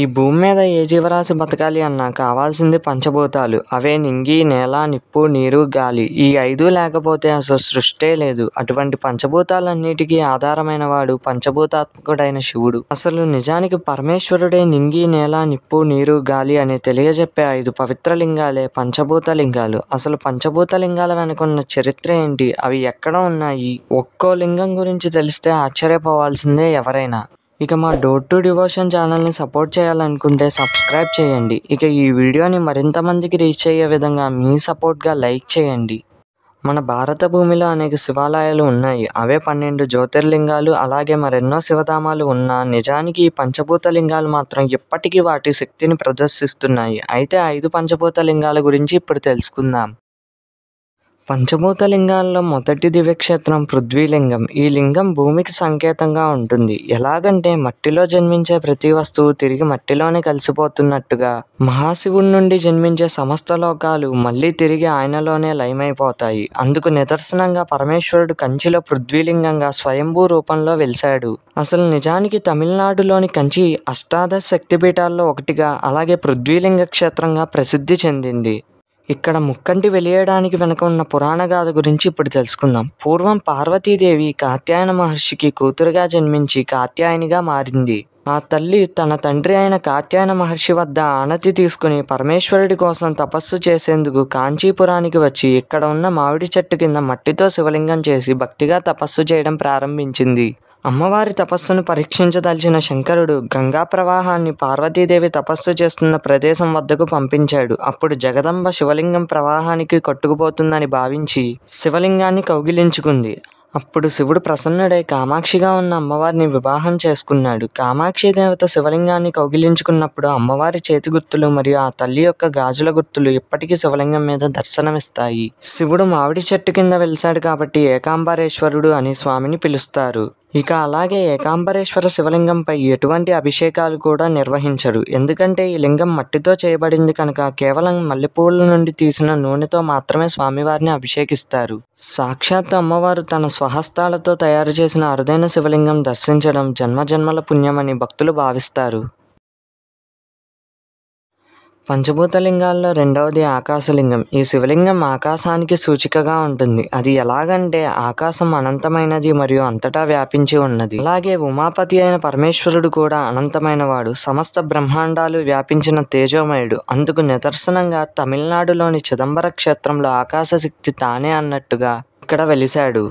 ఈ భూమి మీద ఏ జీవరాశి బతకాలి అన్నా కావాల్సింది పంచభూతాలు. అవే నింగి, నేల, నిప్పు, నీరు, గాలి. ఈ 5 లేకపోతే అసలు సృష్టే లేదు. అటువంటి పంచభూతాలన్నిటికీ ఆధారమైన వాడు పంచభూతాత్మకుడైన శివుడు. అసలు నిజానికి పరమేశ్వరుడే నింగి, నేల, నిప్పు, నీరు, గాలి అని తెలియజెప్పే 5 పవిత్ర లింగాలే పంచభూత లింగాలు. అసలు పంచభూత లింగాల వెనుకున్న చరిత్ర ఏంటి? అవి ఎక్కడ ఉన్నాయి? ఒక్కో లింగం గురించి తెలిస్తే ఆశ్చర్యపోవాల్సిందే ఎవరైనా. ఇక మా డోర్ టు డివోషన్ ఛానల్ని సపోర్ట్ చేయాలనుకుంటే సబ్స్క్రైబ్ చేయండి. ఇక ఈ వీడియోని మరింత మందికి రీచ్ అయ్యే విధంగా మీ సపోర్ట్గా లైక్ చేయండి. మన భారత భూమిలో అనేక శివాలయాలు ఉన్నాయి. అవే 12 జ్యోతిర్లింగాలు, అలాగే మరెన్నో శివధామాలు ఉన్నా నిజానికి ఈ పంచభూత లింగాలు మాత్రం ఇప్పటికీ వాటి శక్తిని ప్రదర్శిస్తున్నాయి. అయితే 5 పంచభూత లింగాల గురించి ఇప్పుడు తెలుసుకుందాం. పంచభూత లింగాల్లో మొదటి దివ్యక్షేత్రం పృథ్వీలింగం. ఈ లింగం భూమికి సంకేతంగా ఉంటుంది. ఎలాగంటే మట్టిలో జన్మించే ప్రతి వస్తువు తిరిగి మట్టిలోనే కలిసిపోతున్నట్టుగా మహాశివుడి నుండి జన్మించే సమస్త లోకాలు మళ్ళీ తిరిగి ఆయనలోనే లయమైపోతాయి. అందుకు నిదర్శనంగా పరమేశ్వరుడు కంచిలో పృథ్వీలింగంగా స్వయంభూ రూపంలో వెలిశాడు. అసలు నిజానికి తమిళనాడులోని కంచి అష్టాదశ శక్తిపీఠాల్లో ఒకటిగా, అలాగే పృథ్వీలింగ క్షేత్రంగా ప్రసిద్ధి చెందింది. ఇక్కడ ముక్కంటి వెలియడానికి వెనుక ఉన్న పురాణ గాథ గురించి ఇప్పుడు తెలుసుకుందాం. పూర్వం పార్వతీదేవి కాత్యాయన మహర్షికి కూతురుగా జన్మించి కాత్యాయనిగా మారింది. ఆ తల్లి తన తండ్రి అయిన కాత్యాయన మహర్షి వద్ద ఆనతి తీసుకుని పరమేశ్వరుడి కోసం తపస్సు చేసేందుకు కాంచీపురానికి వచ్చి ఇక్కడ ఉన్న మామిడి చెట్టు కింద మట్టితో శివలింగం చేసి భక్తిగా తపస్సు చేయడం ప్రారంభించింది. అమ్మవారి తపస్సును పరీక్షించదలిచిన శంకరుడు గంగా ప్రవాహాన్ని పార్వతీదేవి తపస్సు చేస్తున్న ప్రదేశం వద్దకు పంపించాడు. అప్పుడు జగదంబ శివలింగం ప్రవాహానికి కొట్టుకుపోతుందని భావించి శివలింగాన్ని కౌగిలించుకుంది. అప్పుడు శివుడు ప్రసన్నుడై కామాక్షిగా ఉన్న అమ్మవారిని వివాహం చేసుకున్నాడు. కామాక్షి దేవత శివలింగాన్ని కౌగిలించుకున్నప్పుడు అమ్మవారి చేతి గుర్తులు మరియు ఆ తల్లి యొక్క గాజుల గుర్తులు ఇప్పటికీ శివలింగం మీద దర్శనమిస్తాయి. శివుడు మామిడి చెట్టు కింద వెలిశాడు కాబట్టి ఏకాంబరేశ్వరుడు అని స్వామిని పిలుస్తారు. ఇక అలాగే ఏకాంబరేశ్వర శివలింగంపై ఎటువంటి అభిషేకాలు కూడా నిర్వహించరు. ఎందుకంటే ఈ లింగం మట్టితో చేయబడింది కనుక కేవలం మల్లెపూల నుండి తీసిన నూనెతో మాత్రమే స్వామివారిని అభిషేకిస్తారు. సాక్షాత్ అమ్మవారు తన స్వహస్తాలతో తయారు చేసిన అరుదైన శివలింగం దర్శించడం జన్మజన్మల పుణ్యమని భక్తులు భావిస్తారు. పంచభూతలింగాల్లో రెండవది ఆకాశలింగం. ఈ శివలింగం ఆకాశానికి సూచికగా ఉంటుంది. అది ఎలాగంటే ఆకాశం అనంతమైనది మరియు అంతటా వ్యాపించి ఉన్నది. అలాగే ఉమాపతి అయిన పరమేశ్వరుడు కూడా అనంతమైన వాడు, సమస్త బ్రహ్మాండాలు వ్యాపించిన తేజోమయుడు. అందుకు నిదర్శనంగా తమిళనాడులోని చిదంబర క్షేత్రంలో ఆకాశశక్తి తానే అన్నట్టుగా ఇక్కడ వెలిశాడు.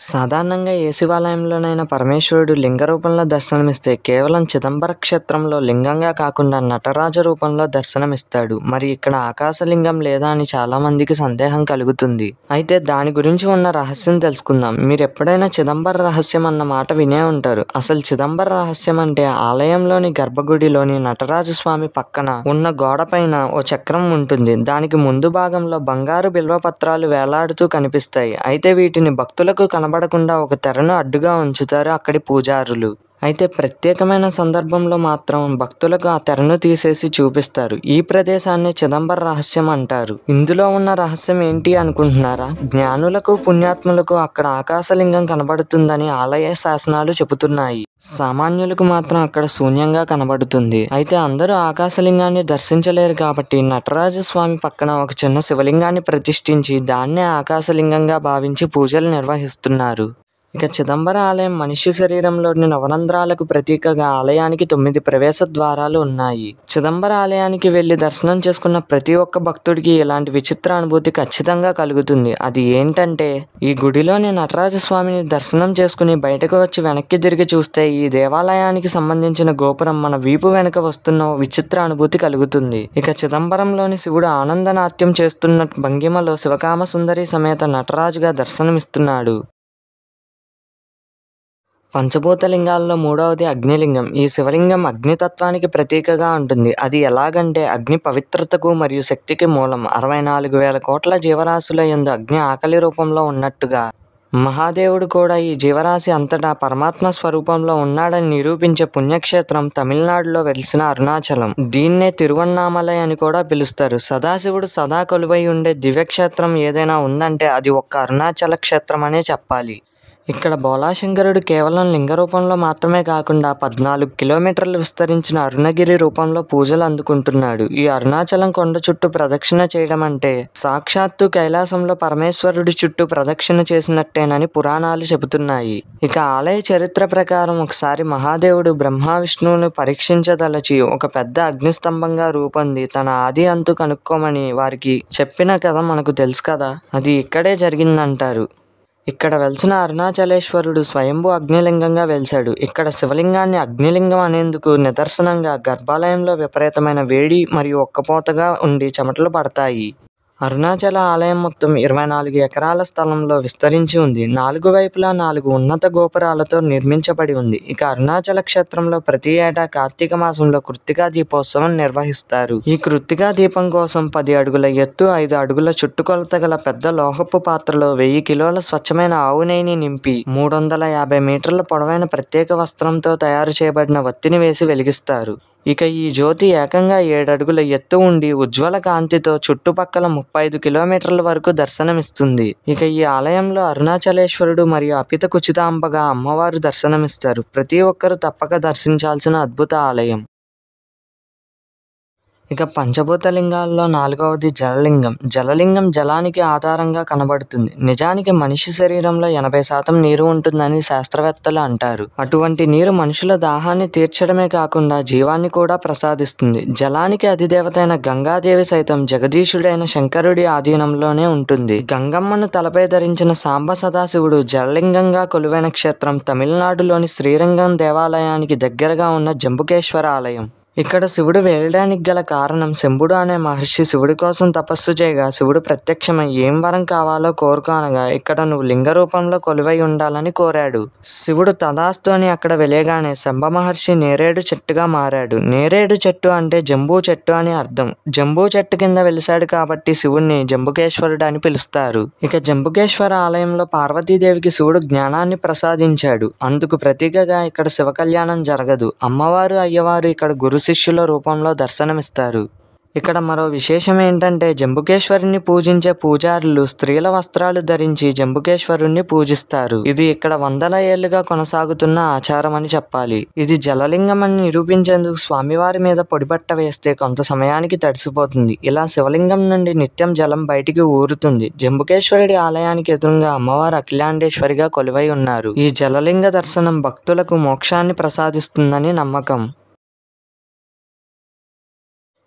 సాధారణంగా ఏ శివాలయంలోనైనా పరమేశ్వరుడు లింగ రూపంలో దర్శనమిస్తే కేవలం చిదంబర క్షేత్రంలో లింగంగా కాకుండా నటరాజ రూపంలో దర్శనమిస్తాడు. మరి ఇక్కడ ఆకాశలింగం లేదా అని చాలా మందికి సందేహం కలుగుతుంది. అయితే దాని గురించి ఉన్న రహస్యం తెలుసుకుందాం. మీరు ఎప్పుడైనా చిదంబర రహస్యం అన్న మాట వినే ఉంటారు. అసలు చిదంబర రహస్యం అంటే ఆలయంలోని గర్భగుడిలోని నటరాజ స్వామి పక్కన ఉన్న గోడ పైన ఓ చక్రం ఉంటుంది. దానికి ముందు భాగంలో బంగారు బిల్వపత్రాలు వేలాడుతూ కనిపిస్తాయి. అయితే వీటిని భక్తులకు కనబడకుండా ఒక తెరను అడ్డుగా ఉంచుతారు అక్కడి పూజారులు. అయితే ప్రత్యేకమైన సందర్భంలో మాత్రం భక్తులకు ఆ తెరను తీసేసి చూపిస్తారు. ఈ ప్రదేశాన్ని చిదంబర రహస్యం అంటారు. ఇందులో ఉన్న రహస్యం ఏంటి అనుకుంటున్నారా? జ్ఞానులకు పుణ్యాత్ములకు అక్కడ ఆకాశలింగం కనబడుతుందని ఆలయ శాసనాలు చెబుతున్నాయి. సామాన్యులకు మాత్రం అక్కడ శూన్యంగా కనబడుతుంది. అయితే అందరూ ఆకాశలింగాన్ని దర్శించలేరు కాబట్టి నటరాజస్వామి పక్కన ఒక చిన్న శివలింగాన్ని ప్రతిష్ఠించి దాన్నే ఆకాశలింగంగా భావించి పూజలు నిర్వహిస్తున్నారు. ఇక చిదంబర ఆలయం మనిషి శరీరంలోని నవరంధ్రాలకు ప్రతీకగా ఆలయానికి 9 ప్రవేశ ద్వారాలు ఉన్నాయి. చిదంబర ఆలయానికి వెళ్లి దర్శనం చేసుకున్న ప్రతి ఒక్క భక్తుడికి ఇలాంటి విచిత్ర అనుభూతి ఖచ్చితంగా కలుగుతుంది. అది ఏంటంటే ఈ గుడిలోని నటరాజస్వామిని దర్శనం చేసుకుని బయటకు వచ్చి వెనక్కి తిరిగి చూస్తే ఈ దేవాలయానికి సంబంధించిన గోపురం మన వీపు వెనుక వస్తున్న విచిత్ర అనుభూతి కలుగుతుంది. ఇక చిదంబరంలోని శివుడు ఆనందనాట్యం చేస్తున్న భంగిమలో శివకామ సుందరి సమేత నటరాజుగా దర్శనమిస్తున్నాడు. పంచభూతలింగాల్లో మూడవది అగ్నిలింగం. ఈ శివలింగం అగ్నితత్వానికి ప్రతీకగా ఉంటుంది. అది ఎలాగంటే అగ్ని పవిత్రతకు మరియు శక్తికి మూలం. 64,000 కోట్ల జీవరాశుల యందు అగ్ని ఆకలి రూపంలో ఉన్నట్టుగా మహాదేవుడు కూడా ఈ జీవరాశి అంతటా పరమాత్మ స్వరూపంలో ఉన్నాడని నిరూపించే పుణ్యక్షేత్రం తమిళనాడులో వెలిసిన అరుణాచలం. దీన్నే తిరువన్నామలై అని కూడా పిలుస్తారు. సదాశివుడు సదా కొలువై ఉండే దివ్యక్షేత్రం ఏదైనా ఉందంటే అది ఒక్క అరుణాచల క్షేత్రం అనే చెప్పాలి. ఇక్కడ బోలాశంకరుడు కేవలం లింగ రూపంలో మాత్రమే కాకుండా 14 కిలోమీటర్లు విస్తరించిన అరుణగిరి రూపంలో పూజలు అందుకుంటున్నాడు. ఈ అరుణాచలం కొండ చుట్టూ ప్రదక్షిణ చేయడం అంటే సాక్షాత్తు కైలాసంలో పరమేశ్వరుడి చుట్టూ ప్రదక్షిణ చేసినట్టేనని పురాణాలు చెబుతున్నాయి. ఇక ఆలయ చరిత్ర ప్రకారం ఒకసారి మహాదేవుడు బ్రహ్మ విష్ణువును పరీక్షించదలచి ఒక పెద్ద అగ్నిస్తంభంగా రూపొంది తన ఆది అంతు కనుక్కోమని వారికి చెప్పిన కథ మనకు తెలుసు కదా. అది ఇక్కడే జరిగిందంటారు. ఇక్కడ వెలిసిన అరుణాచలేశ్వరుడు స్వయంభూ అగ్నిలింగంగా వెలిశాడు. ఇక్కడ శివలింగాన్ని అగ్నిలింగం అనేందుకు నిదర్శనంగా గర్భాలయంలో విపరీతమైన వేడి మరియు ఒక్కపోతగా ఉండి చెమటలు పడతాయి. అరుణాచల ఆలయం మొత్తం 24 ఎకరాల స్థలంలో విస్తరించి ఉంది. 4 వైపులా 4 ఉన్నత గోపురాలతో నిర్మించబడి ఉంది. ఇక అరుణాచల క్షేత్రంలో ప్రతి ఏటా కార్తీక మాసంలో కృత్తికా దీపోత్సవం నిర్వహిస్తారు. ఈ కృత్తికా దీపం కోసం 10 అడుగుల ఎత్తు 5 అడుగుల చుట్టుకొలత గల పెద్ద లోహపు పాత్రలో 1000 కిలోల స్వచ్ఛమైన ఆవు నెయ్యిని నింపి 350 మీటర్ల పొడవైన ప్రత్యేక వస్త్రంతో తయారు చేయబడిన వత్తిని వేసి వెలిగిస్తారు. ఇక ఈ జ్యోతి ఏకంగా 7 అడుగుల ఎత్తు ఉండి ఉజ్వల కాంతితో చుట్టుపక్కల 35 కిలోమీటర్ల వరకు దర్శనమిస్తుంది. ఇక ఈ ఆలయంలో అరుణాచలేశ్వరుడు మరియు అపిత కుచితాంబగా అమ్మవారు దర్శనమిస్తారు. ప్రతి ఒక్కరూ తప్పక దర్శించాల్సిన అద్భుత ఆలయం. ఇక పంచభూత లింగాల్లో 4వది జలలింగం. జలలింగం జలానికి ఆధారంగా కనబడుతుంది. నిజానికి మనిషి శరీరంలో 80% నీరు ఉంటుందని శాస్త్రవేత్తలు అంటారు. అటువంటి నీరు మనుషుల దాహాన్ని తీర్చడమే కాకుండా జీవాన్ని కూడా ప్రసాదిస్తుంది. జలానికి అధిదేవత అయిన గంగాదేవి సైతం జగదీశుడైన శంకరుడి ఆధీనంలోనే ఉంటుంది. గంగమ్మను తలపై ధరించిన సాంబ సదాశివుడు జలలింగంగా కొలువైన క్షేత్రం తమిళనాడులోని శ్రీరంగం దేవాలయానికి దగ్గరగా ఉన్న జంబుకేశ్వర ఆలయం. ఇక్కడ శివుడు వేయడానికి గల కారణం శంభుడు అనే మహర్షి శివుడి కోసం తపస్సు చేయగా శివుడు ప్రత్యక్షమై ఏం వరం కావాలో కోరుకో అనగా ఇక్కడ నువ్వు లింగ రూపంలో కొలువై ఉండాలని కోరాడు. శివుడు తదాస్తు అని అక్కడ వెలియగానే శంభ మహర్షి నేరేడు చెట్టుగా మారాడు. నేరేడు చెట్టు అంటే జంబూ చెట్టు అని అర్థం. జంబూ చెట్టు కింద వెలిశాడు కాబట్టి శివుణ్ణి జంబుకేశ్వరుడు అని పిలుస్తారు. ఇక జంబుకేశ్వర ఆలయంలో పార్వతీదేవికి శివుడు జ్ఞానాన్ని ప్రసాదించాడు. అందుకు ప్రతీకగా ఇక్కడ శివ కళ్యాణం జరగదు. అమ్మవారు అయ్యవారు ఇక్కడ గురు శిష్యుల రూపంలో దర్శనమిస్తారు. ఇక్కడ మరో విశేషం ఏంటంటే జంబుకేశ్వరుని పూజించే పూజారులు స్త్రీల వస్త్రాలు ధరించి జంబుకేశ్వరుణ్ణి పూజిస్తారు. ఇది ఇక్కడ వందల ఏళ్లుగా కొనసాగుతున్న ఆచారం అని చెప్పాలి. ఇది జలలింగం అని నిరూపించేందుకు స్వామివారి మీద పొడిబట్ట వేస్తే కొంత సమయానికి తడిసిపోతుంది. ఇలా శివలింగం నుండి నిత్యం జలం బయటికి ఊరుతుంది. జంబుకేశ్వరుడి ఆలయానికి ఎదురుగా అమ్మవారు అఖిలాండేశ్వరిగా కొలువై ఉన్నారు. ఈ జలలింగ దర్శనం భక్తులకు మోక్షాన్ని ప్రసాదిస్తుందని నమ్మకం.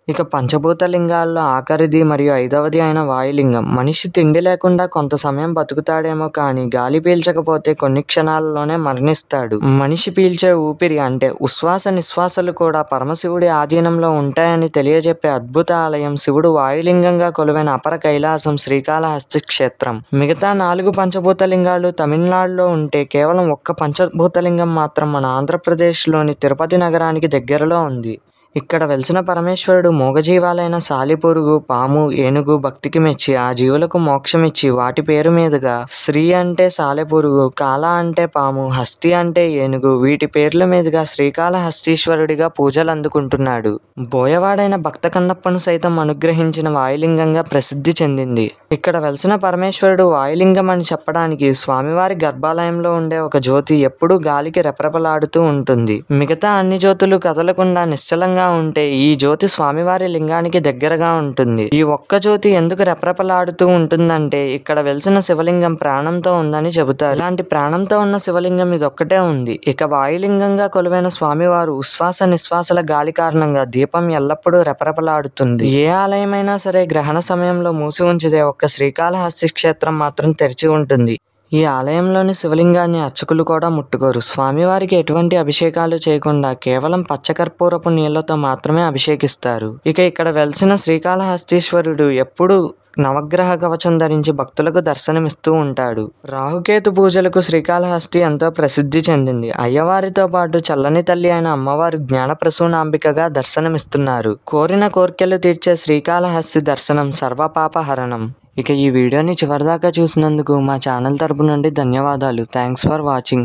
ఇక పంచభూత లింగాల్లో ఆఖరిది మరియు 5వది అయిన వాయులింగం. మనిషి తిండి లేకుండా కొంత సమయం బతుకుతాడేమో కానీ గాలి పీల్చకపోతే కొన్ని క్షణాలలోనే మరణిస్తాడు. మనిషి పీల్చే ఊపిరి అంటే ఉశ్వాస నిశ్వాసలు కూడా పరమశివుడి ఆధీనంలో ఉంటాయని తెలియజెప్పే అద్భుత ఆలయం శివుడు వాయులింగంగా కొలువైన అపర కైలాసం శ్రీకాళహస్తి క్షేత్రం. మిగతా 4 పంచభూత లింగాలు తమిళనాడులో ఉంటే కేవలం ఒక్క పంచభూతలింగం మాత్రం మన ఆంధ్రప్రదేశ్లోని తిరుపతి నగరానికి దగ్గరలో ఉంది. ఇక్కడ వెలిసిన పరమేశ్వరుడు మూగజీవాలైన సాలిపురుగు, పాము, ఏనుగు భక్తికి మెచ్చి ఆ జీవులకు మోక్షమిచ్చి వాటి పేరు మీదుగా శ్రీ అంటే సాలెపురుగు, కాల అంటే పాము, హస్తి అంటే ఏనుగు వీటి పేర్ల మీదుగా శ్రీకాళహస్తీశ్వరుడిగా పూజలు అందుకుంటున్నాడు. బోయవాడైన భక్త కన్నప్పను సైతం అనుగ్రహించిన వాయులింగంగా ప్రసిద్ధి చెందింది. ఇక్కడ వెలిసిన పరమేశ్వరుడు వాయులింగం అని చెప్పడానికి స్వామివారి గర్భాలయంలో ఉండే ఒక జ్యోతి ఎప్పుడూ గాలికి రెపరెపలాడుతూ ఉంటుంది. మిగతా అన్ని జ్యోతులు కదలకుండా నిశ్చలంగా ఉంటే ఈ జ్యోతి స్వామివారి లింగానికి దగ్గరగా ఉంటుంది. ఈ ఒక్క జ్యోతి ఎందుకు రెపరెపలాడుతూ ఉంటుందంటే ఇక్కడ వెలిసిన శివలింగం ప్రాణంతో ఉందని చెబుతారు. ఇలాంటి ప్రాణంతో ఉన్న శివలింగం ఇదొక్కటే ఉంది. ఇక వాయులింగంగా కొలువైన స్వామివారు ఉశ్వాస నిశ్వాసల గాలి కారణంగా దీపం ఎల్లప్పుడూ రెపరెపలాడుతుంది. ఏ ఆలయమైనా సరే గ్రహణ సమయంలో మూసి ఉంచితే ఒక్క శ్రీకాళహస్తి క్షేత్రం మాత్రం తెరిచి ఉంటుంది. ఈ ఆలయంలోని శివలింగాన్ని అర్చకులు కూడా ముట్టుకోరు. స్వామివారికి ఎటువంటి అభిషేకాలు చేయకుండా కేవలం పచ్చకర్పూరపు నీళ్లతో మాత్రమే అభిషేకిస్తారు. ఇక ఇక్కడ వెలిసిన శ్రీకాళహస్తీశ్వరుడు ఎప్పుడు నవగ్రహ కవచం ధరించి భక్తులకు దర్శనమిస్తూ ఉంటాడు. రాహుకేతు పూజలకు శ్రీకాళహస్తి ఎంతో ప్రసిద్ధి చెందింది. అయ్యవారితో పాటు చల్లని తల్లి అయిన అమ్మవారు జ్ఞానప్రసూనాంబికగా దర్శనమిస్తున్నారు. కోరిన కోర్కెలు తీర్చే శ్రీకాళహస్తి దర్శనం సర్వపాపహరణం. ఇక ఈ వీడియోని చివరిదాకా చూసినందుకు మా ఛానల్ తరపు నుండి ధన్యవాదాలు. Thanks for watching.